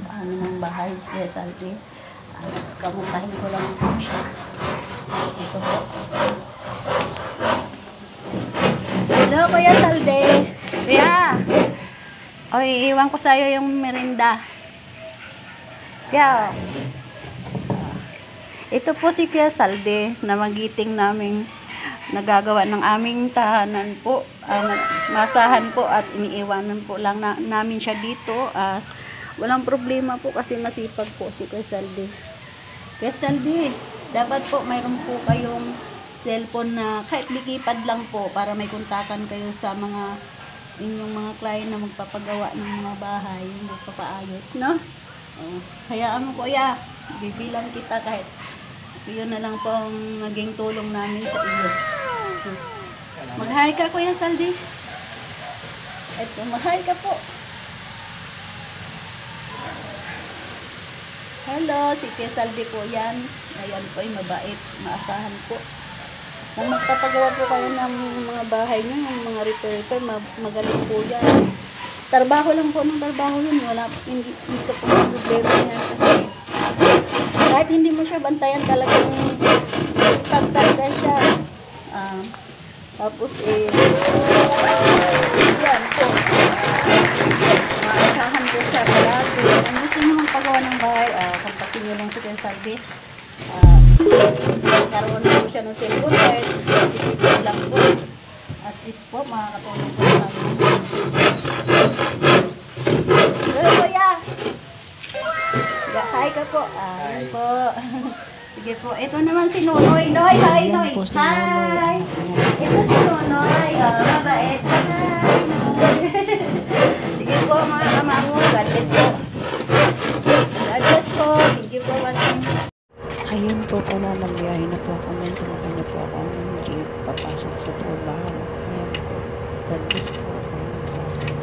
sa amin ng bahay, Kuya Saldi. Kamustahin ko lang po siya. Ito po. Hello, Kuya Saldi. Kuya! O, iiwan ko sa'yo yung merinda. Kuya, ito po si Kuya Saldi na magiting naming nagagawa ng aming tahanan po, masahan po at iniiwanan po lang namin siya dito. Walang problema po kasi masipag po si Kuya Saldi. Kuya Saldi, dapat po mayroon po kayong cellphone na kahit likipad lang po para may kontakan kayo sa mga inyong mga client na magpapagawa ng mga bahay, magpapaayos, no? Hayaan mo, Kuya, bibilang kita kahit yun na lang po ang naging tulong namin sa iyo. Mag-hi ka, Kuya Saldi. Ito, mag-hi ka po. Hello, si Kuya Saldi po yan. Ayan po ay mabait, maasahan po. Kung magpapagawa po kayo ng mga bahay nyo, ng mga repair, magaling po yan. Trabaho lang po ng trabaho yun. Hindi po problema niya kasi kahit hindi mo siya bantayan, talagang pagtarga siya. Tapos yan po. Maasahan po siya palagi. Ang gusto nyo magpagawa ng bahay, kontakin nyo lang si Kuya Saldi. Karoon na po siya ng cellphone card. Isipin lang po. At least po, makakatulong po sa amin. Hello, Kuya! Hi ka po. Hi po. Sige po. Ito naman si Nonoy. Noy, hi, Noy. Hi. Ito si Nonoy. Mabait. Hi, Noy. Sige po, mga kamango. God bless po. God bless po. Sige po, Ayun po pala, nagbiyahe na po ako nun. Sumakay na po ako ng jeep papasok sa trabaho. Ayan po. God bless po sa inyo.